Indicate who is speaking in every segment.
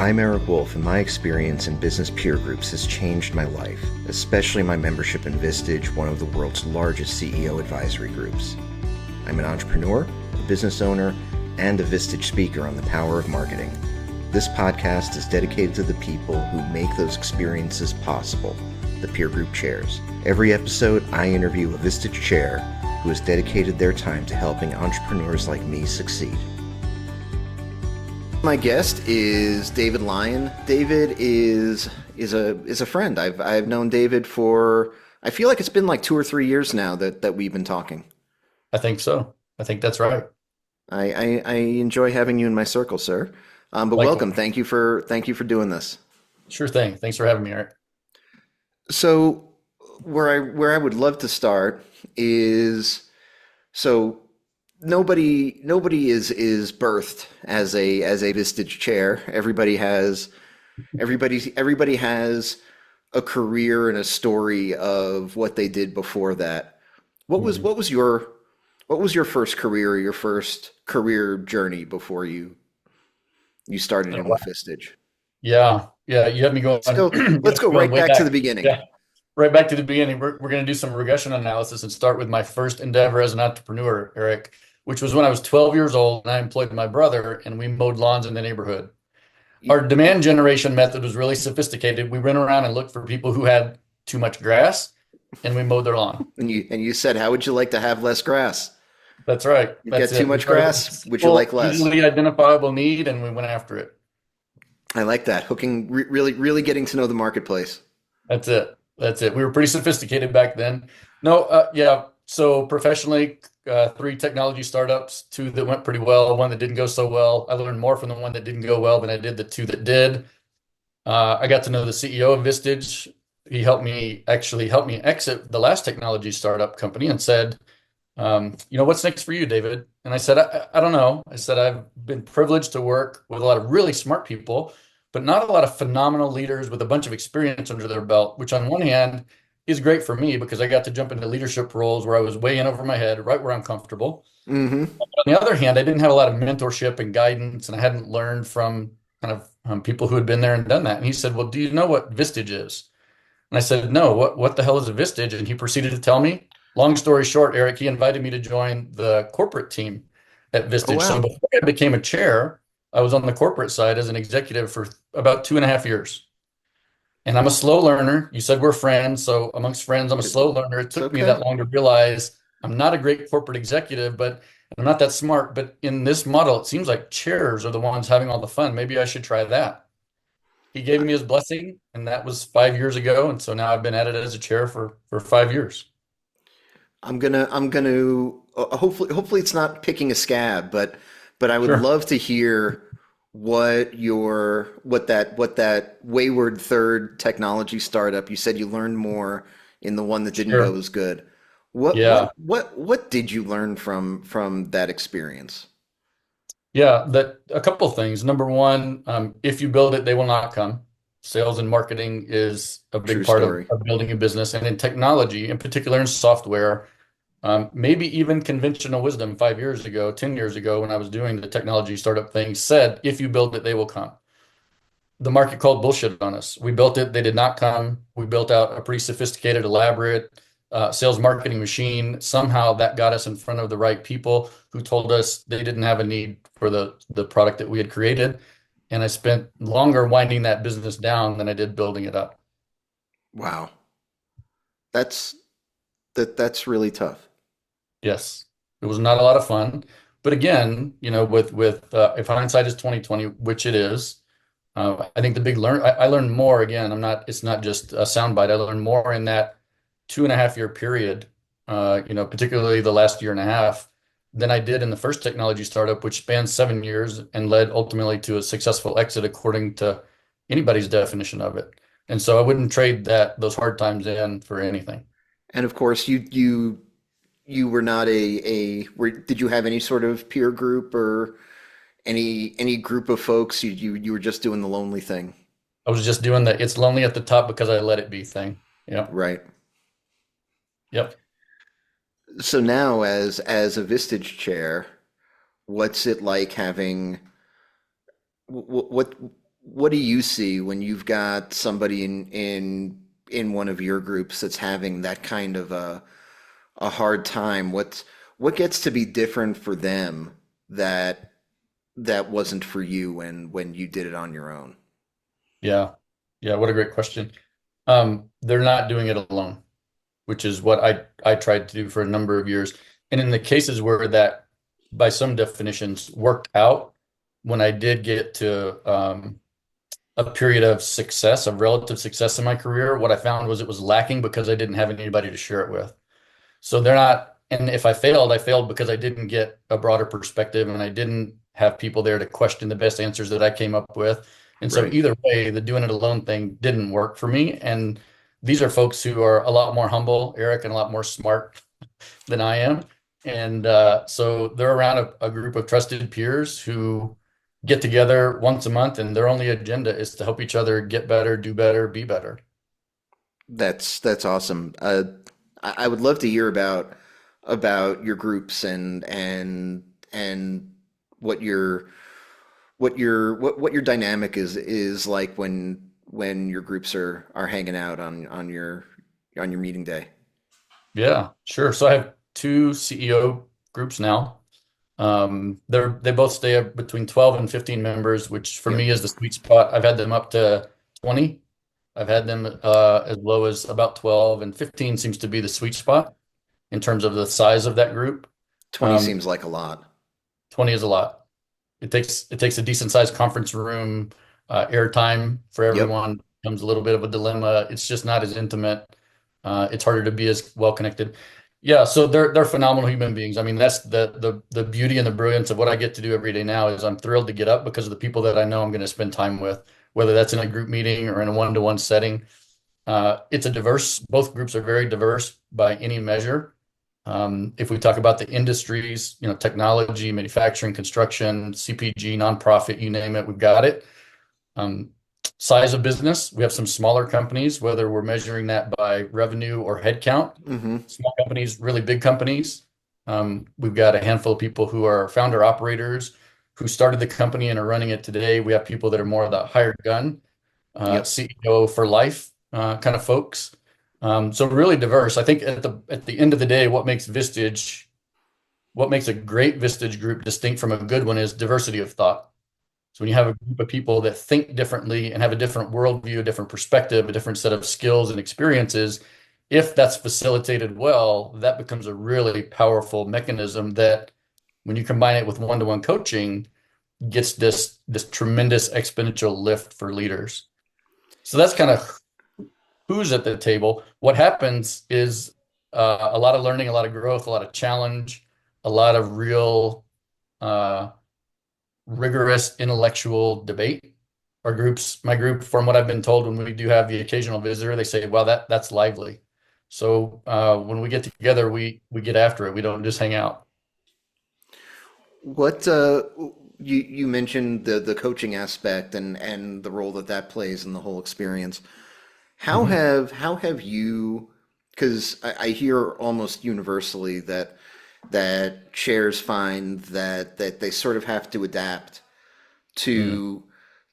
Speaker 1: I'm Eric Wolf, and my experience in business peer groups has changed my life, especially my membership in Vistage, one of the world's largest CEO advisory groups. I'm an entrepreneur, a business owner, and a Vistage speaker on the power of marketing. This podcast is dedicated to the people who make those experiences possible, the peer group chairs. Every episode, I interview a Vistage chair who has dedicated their time to helping entrepreneurs like me succeed. My guest is David Lyon. David is a friend. I've known David for, I feel like it's been like 2 or 3 years now that we've been talking.
Speaker 2: I think so. I think that's right.
Speaker 1: I enjoy having you in my circle, sir. But welcome.
Speaker 2: Likewise.
Speaker 1: Thank you for doing this.
Speaker 2: Sure thing. Thanks for having me, Eric.
Speaker 1: So where I would love to start is, so nobody is birthed as a Vistage chair. Everybody has a career and a story of what they did before that. What was
Speaker 2: Mhm.
Speaker 1: what was your what was your first career, your first career journey before you started
Speaker 2: Oh,
Speaker 1: in
Speaker 2: wow.
Speaker 1: with Vistage?
Speaker 2: Yeah, yeah. You have me going.
Speaker 1: Let's go
Speaker 2: You
Speaker 1: let's
Speaker 2: have me
Speaker 1: go
Speaker 2: going
Speaker 1: right
Speaker 2: way
Speaker 1: back to
Speaker 2: back.
Speaker 1: the beginning.
Speaker 2: Yeah, right back to the beginning. We're going to do some regression analysis and start with my first endeavor as an entrepreneur, Eric, which was when I was 12 years old and I employed my brother and we mowed lawns in the neighborhood.
Speaker 1: You,
Speaker 2: Our demand generation method was really sophisticated. We went around and looked for people who had too much grass and we mowed their lawn.
Speaker 1: and you said, how would you like to have less grass?
Speaker 2: That's right.
Speaker 1: You've got
Speaker 2: That's
Speaker 1: too
Speaker 2: it. We
Speaker 1: much
Speaker 2: started with a
Speaker 1: grass. Would you like
Speaker 2: simple,
Speaker 1: less?
Speaker 2: easily identifiable need, and we went after it.
Speaker 1: I like that. Hooking, really getting to know the marketplace.
Speaker 2: That's it. That's it. We were pretty sophisticated back then. No, yeah. So professionally, three technology startups, two that went pretty well, one that didn't go so well. I learned more from the one that didn't go well than I did the two that did. I got to know the CEO of Vistage. He helped me exit the last technology startup company and said, what's next for you, David? And I said, I don't know. I said, I've been privileged to work with a lot of really smart people, but not a lot of phenomenal leaders with a bunch of experience under their belt, which on one hand is great for me because I got to jump into leadership roles where I was way in over my head, right where I'm comfortable.
Speaker 1: Hmm.
Speaker 2: On the other hand, I didn't have a lot of mentorship and guidance, and I hadn't learned from kind of people who had been there and done that. And he said, well, do you know what Vistage is? And I said, no, what the hell is a Vistage? And he proceeded to tell me. Long story short, Eric, he invited me to join the corporate team at
Speaker 1: Oh,
Speaker 2: Vistage. So
Speaker 1: wow.
Speaker 2: before I became a chair, I was on the corporate side as an executive for about 2.5 years. And I'm a slow learner. You said we're friends. So amongst friends, I'm a slow learner. It
Speaker 1: It's
Speaker 2: took me
Speaker 1: okay.
Speaker 2: that long to realize I'm not a great corporate executive, but I'm not that smart. But in this model, it seems like chairs are the ones having all the fun. Maybe I should try that. He gave me his blessing, and that was 5 years ago. And so now I've been at it as a chair for 5 years.
Speaker 1: I'm gonna hopefully it's not picking a scab, but I would
Speaker 2: Sure.
Speaker 1: love to hear what that wayward third technology startup, you said you learned more in the one that didn't go
Speaker 2: Sure.
Speaker 1: as good. What did you learn from that experience?
Speaker 2: Yeah, that a couple of things. Number one, if you build it, they will not come. Sales and marketing is a
Speaker 1: True
Speaker 2: big part
Speaker 1: story.
Speaker 2: of building a business, and in technology, in particular in software, maybe even conventional wisdom 5 years ago, 10 years ago, when I was doing the technology startup thing, said, if you build it, they will come. The market called bullshit on us. We built it, they did not come. We built out a pretty sophisticated, elaborate sales marketing machine. Somehow that got us in front of the right people who told us they didn't have a need for the product that we had created. And I spent longer winding that business down than I did building it up.
Speaker 1: Wow. That's that's really tough.
Speaker 2: Yes, it was not a lot of fun. But again, with if hindsight is 2020, which it is, I think the big I learned more again. It's not just a soundbite. I learned more in that 2.5 year period, particularly the last year and a half, than I did in the first technology startup, which spanned 7 years and led ultimately to a successful exit according to anybody's definition of it. And so I wouldn't trade those hard times in for anything.
Speaker 1: And of course, you were not did you have any sort of peer group or any group of folks? You were just doing the lonely thing,
Speaker 2: I was just doing the it's lonely at the top because I let it be thing. Yep.
Speaker 1: right?
Speaker 2: Yep.
Speaker 1: So now, as a Vistage chair, what's it like having what what do you see when you've got somebody in one of your groups that's having that kind of a hard time? What gets to be different for them that that wasn't for you when you did it on your own?
Speaker 2: Yeah. Yeah, what a great question. They're not doing it alone, which is what I tried to do for a number of years. And in the cases where that, by some definitions, worked out, when I did get to a period of success, of relative success in my career, what I found was it was lacking because I didn't have anybody to share it with. So they're not, and if I failed because I didn't get a broader perspective and I didn't have people there to question the best answers that I came up with. And so
Speaker 1: Right.
Speaker 2: either way, the doing it alone thing didn't work for me. And these are folks who are a lot more humble, Eric, and a lot more smart than I am. And so they're around a group of trusted peers who get together once a month, and their only agenda is to help each other get better, do better, be better.
Speaker 1: That's awesome. I would love to hear about your groups and what your what your dynamic is like when your groups are hanging out on your meeting day.
Speaker 2: Yeah, sure. So I have two CEO groups now. They both stay up between 12 and 15 members, which for
Speaker 1: Yep.
Speaker 2: me is the sweet spot. I've had them up to 20. I've had them as low as about 12, and 15 seems to be the sweet spot in terms of the size of that group.
Speaker 1: 20
Speaker 2: Um,
Speaker 1: seems like a lot.
Speaker 2: 20 is a lot. It takes a decent sized conference room, airtime for
Speaker 1: Yep.
Speaker 2: everyone becomes a little bit of a dilemma. It's just not as intimate. It's harder to be as well connected. Yeah, so they're phenomenal human beings. I mean, that's the beauty and the brilliance of what I get to do every day now is I'm thrilled to get up because of the people that I know I'm going to spend time with, whether that's in a group meeting or in a one-to-one setting. It's a diverse, both groups are very diverse by any measure. If we talk about the industries, technology, manufacturing, construction, CPG, nonprofit, you name it, we've got it. Um, Size of business, we have some smaller companies, whether we're measuring that by revenue or headcount.
Speaker 1: Hmm.
Speaker 2: Small companies, really big companies. We've got a handful of people who are founder operators who started the company and are running it today. We have people that are more of the hired gun,
Speaker 1: Yep.
Speaker 2: CEO for life kind of folks. So really diverse. I think at the end of the day, what makes a great Vistage group distinct from a good one is diversity of thought. So when you have a group of people that think differently and have a different worldview, a different perspective, a different set of skills and experiences, if that's facilitated well, that becomes a really powerful mechanism that when you combine it with one-to-one coaching, gets this tremendous exponential lift for leaders. So that's kind of who's at the table. What happens is a lot of learning, a lot of growth, a lot of challenge, a lot of real uh, rigorous intellectual debate. My group, from what I've been told, when we do have the occasional visitor, they say, "Well, that's lively." So when we get together, we get after it. We don't just hang out.
Speaker 1: What you mentioned the coaching aspect and the role that that plays in the whole experience.
Speaker 2: Mhm.
Speaker 1: How have you? Because I hear almost universally that chairs find that they sort of have to adapt
Speaker 2: Mm.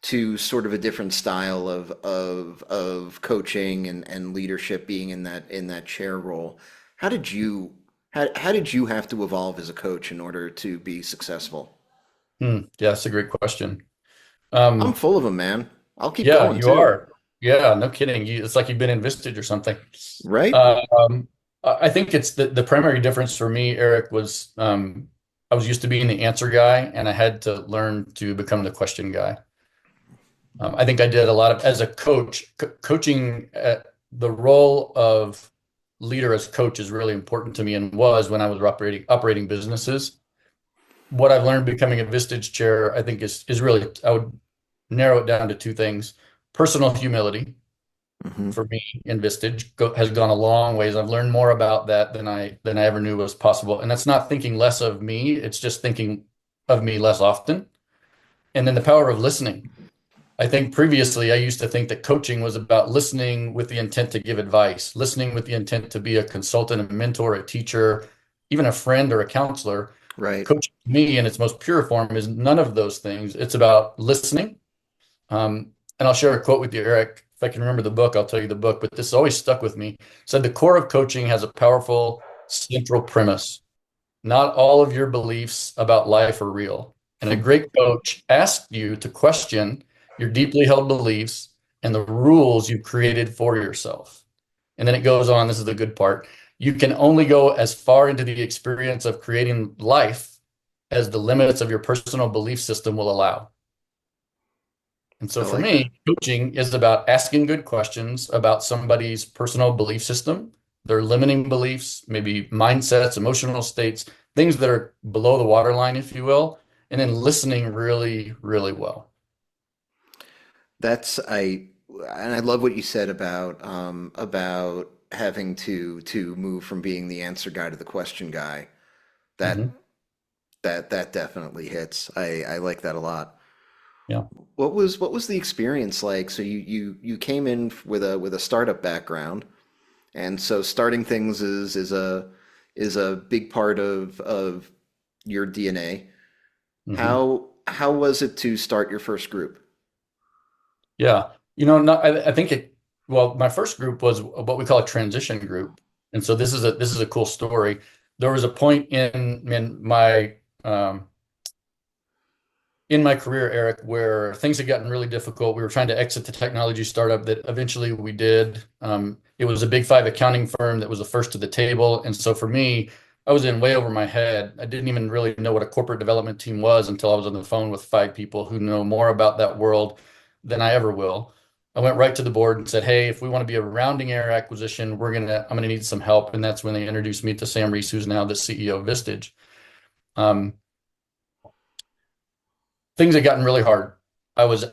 Speaker 1: to sort of a different style of coaching and leadership being in that chair role. How did you how did you have to evolve as a coach in order to be successful?
Speaker 2: Yeah, that's a great question.
Speaker 1: I'm
Speaker 2: Um,
Speaker 1: full of them, man. I'll keep
Speaker 2: yeah,
Speaker 1: going
Speaker 2: you
Speaker 1: too.
Speaker 2: are. Yeah, no kidding. It's like you've been in Vistage or something.
Speaker 1: Right?
Speaker 2: Um, I think it's the primary difference for me, Eric, was I was used to being the answer guy, and I had to learn to become the question guy. I think I did a lot of, as a coach, coaching, the role of leader as coach is really important to me and was when I was operating businesses. What I've learned becoming a Vistage chair, I think is really, I would narrow it down to two things. Personal humility
Speaker 1: Hmm.
Speaker 2: for me in Vistage has gone a long ways. I've learned more about that than I ever knew was possible. And that's not thinking less of me, it's just thinking of me less often. And then the power of listening. I think previously I used to think that coaching was about listening with the intent to give advice, listening with the intent to be a consultant, a mentor, a teacher, even a friend or a counselor.
Speaker 1: Right.
Speaker 2: Coaching to me in its most pure form is none of those things. It's about listening And I'll share a quote with you, Eric. If I can remember the book, I'll tell you the book, but this always stuck with me. It said the core of coaching has a powerful central premise. Not all of your beliefs about life are real. And a great coach asks you to question your deeply held beliefs and the rules you've created for yourself. And then it goes on, this is the good part. You can only go as far into the experience of creating life as the limits of your personal belief system will allow. And so
Speaker 1: I
Speaker 2: for
Speaker 1: like that.
Speaker 2: me, coaching is about asking good questions about somebody's personal belief system, their limiting beliefs, maybe mindsets, emotional states, things that are below the waterline, if you will, and then listening really, really well.
Speaker 1: That's and I love what you said about having to move from being the answer guy to the question guy. That
Speaker 2: Mhm.
Speaker 1: that definitely hits. I like that a lot.
Speaker 2: Yeah.
Speaker 1: What was the experience like? So you came in with a startup background, and so starting things is a big part of your DNA.
Speaker 2: Mhm.
Speaker 1: How was it to start your first group?
Speaker 2: Yeah. I think well, my first group was what we call a transition group. And so this is a cool story. There was a point um, in my career, Eric, where things had gotten really difficult. We were trying to exit the technology startup that eventually we did. It was a big five accounting firm that was the first to the table. And so for me, I was in way over my head. I didn't even really know what a corporate development team was until I was on the phone with five people who know more about that world than I ever will. I went right to the board and said, "Hey, if we want to be a rounding error acquisition, I'm gonna need some help." And that's when they introduced me to Sam Reese, who's now the CEO of Vistage. Um, Things had gotten really hard. I was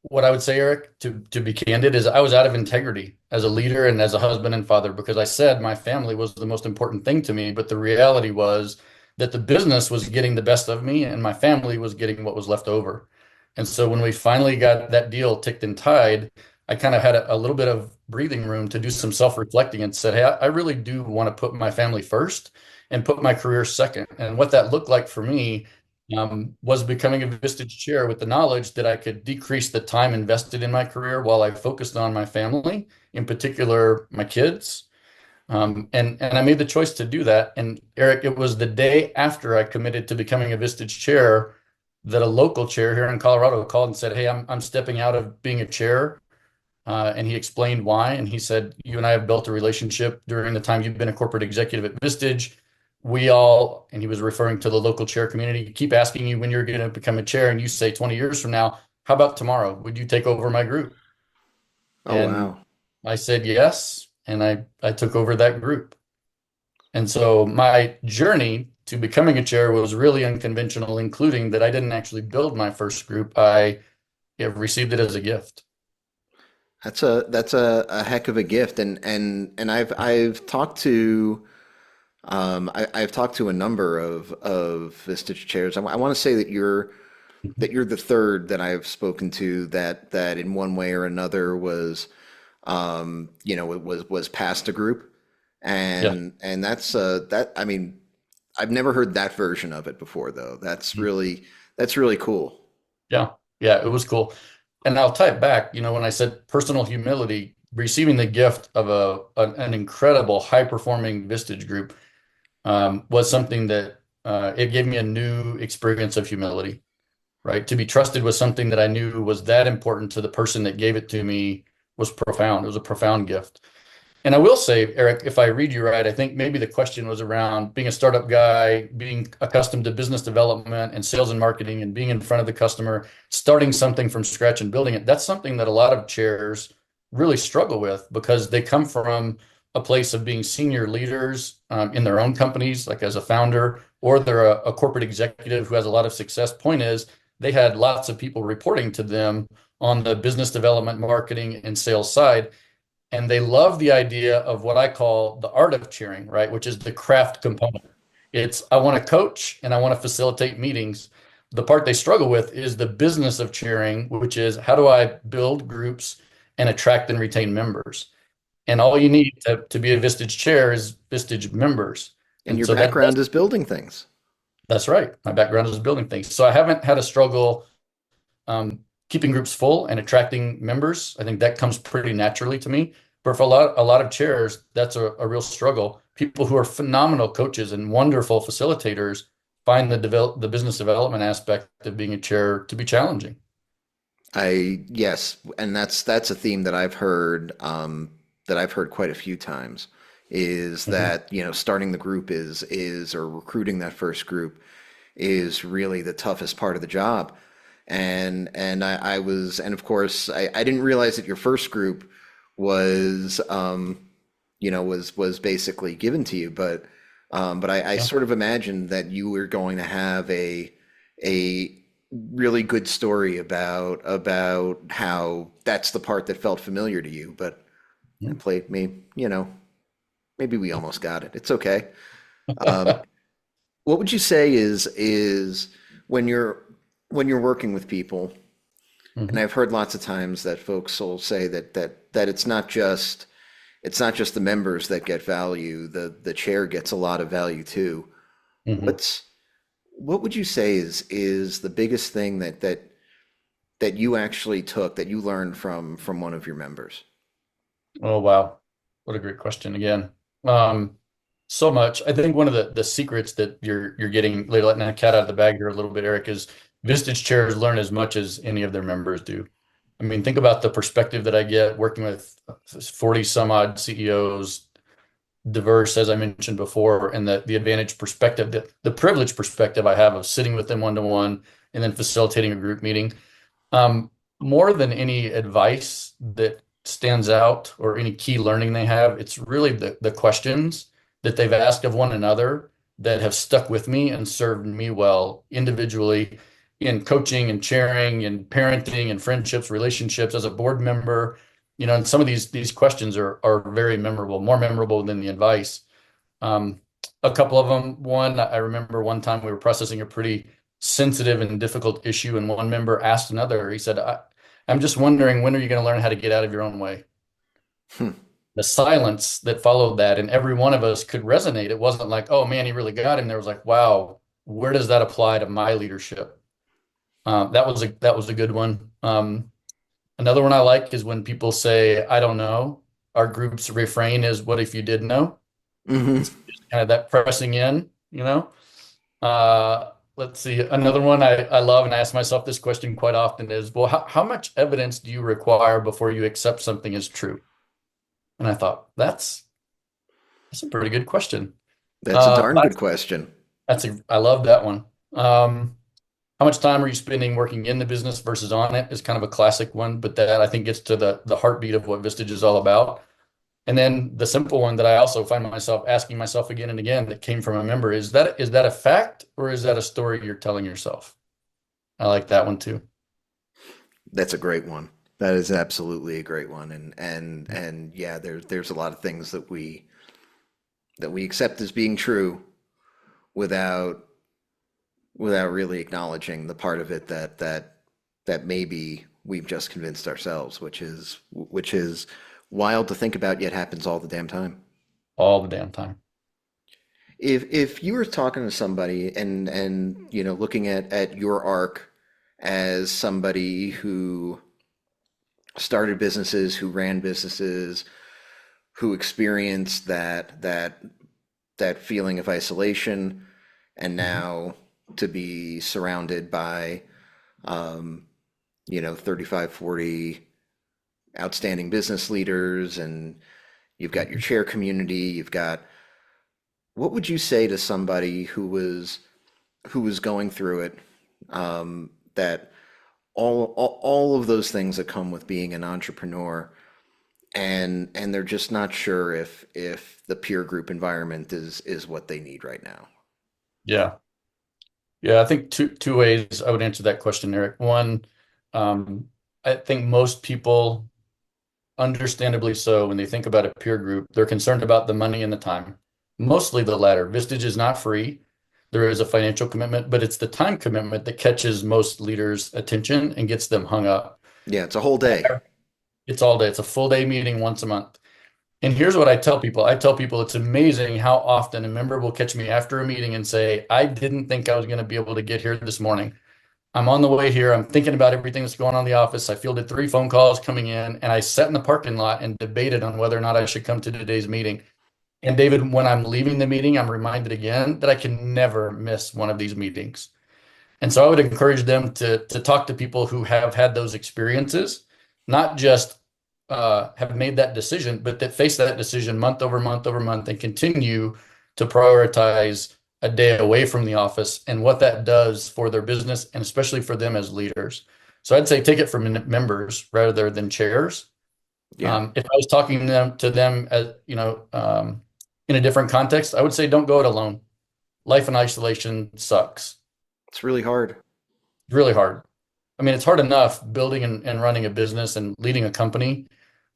Speaker 2: what I would say, Eric, to be candid, is I was out of integrity as a leader and as a husband and father because I said my family was the most important thing to me, but the reality was that the business was getting the best of me and my family was getting what was left over. And so when we finally got that deal ticked and tied, I kind of had a little bit of breathing room to do some self-reflecting and said, "Hey, I really do want to put my family first and put my career second." And what that looked like for me was becoming a Vistage chair with the knowledge that I could decrease the time invested in my career while I focused on my family, in particular my kids. And I made the choice to do that. And Eric, it was the day after I committed to becoming a Vistage chair that a local chair here in Colorado called and said, "Hey, I'm stepping out of being a chair." And he explained why. And he said, "You and I have built a relationship during the time you've been a corporate executive at Vistage. We all," and he was referring to the local chair community, "keep asking you when you're going to become a chair. And you say 20 years from now, how about tomorrow? Would you take over my group?"
Speaker 1: Oh
Speaker 2: And
Speaker 1: wow.
Speaker 2: I said yes. And I took over that group. And so my journey to becoming a chair was really unconventional, including that I didn't actually build my first group. I have received it as a gift.
Speaker 1: That's a heck of a gift, and I've talked to I've talked to a number of Vistage chairs. I want to say that you're the third that I've spoken to that in one way or another was it was past a group,
Speaker 2: Yeah.
Speaker 1: and that I mean I've never heard that version of it before though. That's really cool.
Speaker 2: Yeah. Yeah. It was cool. And I'll tie it back, when I said personal humility, receiving the gift of an incredible high performing Vistage group was something that it gave me a new experience of humility, right? To be trusted with something that I knew was that important to the person that gave it to me was profound. It was a profound gift. And I will say, Eric, if I read you right, I think maybe the question was around being a startup guy, being accustomed to business development and sales and marketing and being in front of the customer, starting something from scratch and building it. That's something that a lot of chairs really struggle with because they come from a place of being senior leaders in their own companies, like as a founder, or they're a corporate executive who has a lot of success. Point is, they had lots of people reporting to them on the business development, marketing, and sales side and they love the idea of what I call the art of cheering, right? Which is the craft component. It's I want to coach and I want to facilitate meetings. The part they struggle with is the business of cheering, which is how do I build groups and attract and retain members? And all you need to be a Vistage chair is Vistage members.
Speaker 1: And
Speaker 2: And
Speaker 1: your
Speaker 2: so that's
Speaker 1: background is building things.
Speaker 2: that's right. My background is building things. So I haven't had a struggle keeping groups full and attracting members, I think that comes pretty naturally to me. But for a lot of chairs, that's a real struggle. People who are phenomenal coaches and wonderful facilitators find the business development aspect of being a chair to be challenging.
Speaker 1: Yes, and that's a theme that I've heard quite a few times is
Speaker 2: Mhm.
Speaker 1: that, starting the group is or recruiting that first group is really the toughest part of the job. And I was, and of course I didn't realize that your first group was was basically given to you, but I
Speaker 2: Yeah.
Speaker 1: sort of imagined that you were going to have a really good story about how that's the part that felt familiar to you, but I
Speaker 2: Mhm.
Speaker 1: played me, maybe we almost got it. It's okay. Um, what would you say is when you're when you're working with people, and
Speaker 2: Mhm.
Speaker 1: I've heard lots of times that folks will say that it's not just the members that get value, the chair gets a lot of value too.
Speaker 2: Mhm.
Speaker 1: What's what would you say is the biggest thing that you actually took that you learned from one of your members?
Speaker 2: Oh, wow. What a great question again. Um, so much. I think one of the secrets that you're getting, letting the cat out of the bag here a little bit, Eric, is Vistage chairs learn as much as any of their members do. I mean, think about the perspective that I get working with 40 some odd CEOs, diverse, as I mentioned before, and the advantage perspective, the privileged perspective I have of sitting with them one to one and then facilitating a group meeting. Um, More than any advice that stands out or any key learning they have, it's really the questions that they've asked of one another that have stuck with me and served me well individually in coaching and chairing and parenting and friendships, relationships as a board member. And some of these questions are very memorable, more memorable than the advice. Um, a couple of them. One, I remember one time we were processing a pretty sensitive and difficult issue, and one member asked another, he said, I'm just wondering, when are you going to learn how to get out of your own way?
Speaker 1: Hmm.
Speaker 2: The silence that followed that, and every one of us could resonate. It wasn't like, oh man, he really got him. There was like, wow, where does that apply to my leadership? That was a good one. Another one I like is when people say, I don't know. Our group's refrain is, what if you did know?
Speaker 1: Hmm.
Speaker 2: It's just kind of that pressing in. Let's see. Another one I love, and I ask myself this question quite often is, well, how much evidence do you require before you accept something as true? And I thought, that's a pretty good question.
Speaker 1: That's a
Speaker 2: Uh,
Speaker 1: darn good question.
Speaker 2: I love that one. How much time are you spending working in the business versus on it is kind of a classic one, but that I think gets to the heartbeat of what Vistage is all about. And then the simple one that I also find myself asking myself again and again that came from a member is that a fact or is that a story you're telling yourself? I like that one too.
Speaker 1: That's a great one. That is absolutely a great one. And yeah, there's a lot of things that we accept as being true without without really acknowledging the part of it that maybe we've just convinced ourselves, which is wild to think about, yet happens all the damn time.
Speaker 2: All the damn time.
Speaker 1: If you were talking to somebody and looking at your arc as somebody who started businesses, who ran businesses, who experienced that feeling of isolation, and
Speaker 2: Mhm.
Speaker 1: now to be surrounded by um, 35, 40 outstanding business leaders, and you've got your
Speaker 2: Mhm.
Speaker 1: chair community, you've got what would you say to somebody who was going through it, that all of those things that come with being an entrepreneur, and they're just not sure if the peer group environment is what they need right now.
Speaker 2: Yeah. Yeah, I think two ways I would answer that question, Eric. One, um, I think most people, understandably so, when they think about a peer group, they're concerned about the money and the time. Mostly the latter. Vistage is not free. There is a financial commitment, but it's the time commitment that catches most leaders' attention and gets them hung up.
Speaker 1: Yeah, it's a whole day.
Speaker 2: It's all day. It's a full day meeting once a month. And here's what I tell people. I tell people it's amazing how often a member will catch me after a meeting and say, I didn't think I was going to be able to get here this morning. I'm on the way here. I'm thinking about everything that's going on in the office. I fielded 3 phone calls coming in, and I sat in the parking lot and debated on whether or not I should come to today's meeting. And David, when I'm leaving the meeting, I'm reminded again that I can never miss one of these meetings. And so I would encourage them to talk to people who have had those experiences, not just have made that decision, but that face that decision month over month over month and continue to prioritize a day away from the office and what that does for their business and especially for them as leaders. So I'd say take it from members rather than chairs.
Speaker 1: Yeah.
Speaker 2: If I was talking to them as, in a different context, I would say don't go it alone. Life in isolation sucks.
Speaker 1: It's really hard.
Speaker 2: Really hard. I mean, it's hard enough building and running a business and leading a company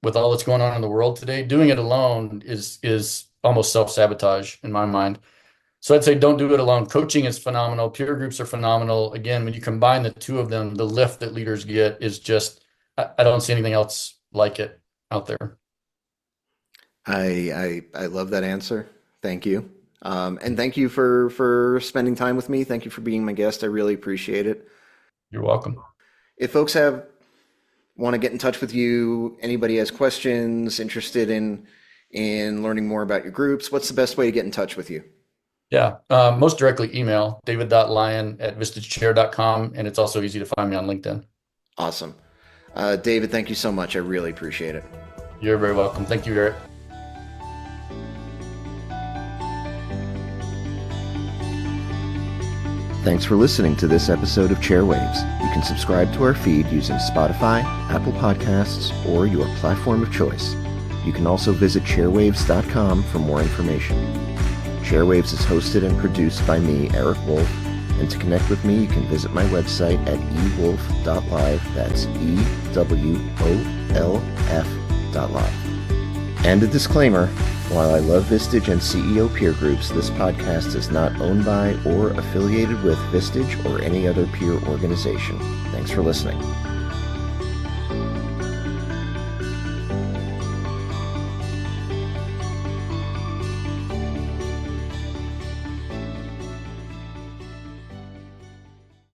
Speaker 2: with all that's going on in the world today. Doing it alone is almost self-sabotage in my mind. So I'd say don't do it alone. Coaching is phenomenal. Peer groups are phenomenal. Again, when you combine the two of them, the lift that leaders get is just, I don't see anything else like it out there.
Speaker 1: I love that answer. Thank you. And thank you for spending time with me. Thank you for being my guest. I really appreciate it.
Speaker 2: You're welcome.
Speaker 1: If folks want to get in touch with you, anybody has questions, interested in learning more about your groups, what's the best way to get in touch with you?
Speaker 2: Yeah, most directly email david.lyon@vistagechair.com, and it's also easy to find me on LinkedIn.
Speaker 1: Awesome. David, thank you so much. I really appreciate it.
Speaker 2: You're very welcome. Thank you, Eric.
Speaker 1: Thanks for listening to this episode of Chairwaves. You can subscribe to our feed using Spotify, Apple Podcasts, or your platform of choice. You can also visit chairwaves.com for more information. Chairwaves is hosted and produced by me, Eric Wolf, and to connect with me, you can visit my website at ewolf.live. That's EWOLF.live. And a disclaimer, while I love Vistage and CEO peer groups, this podcast is not owned by or affiliated with Vistage or any other peer organization. Thanks for listening.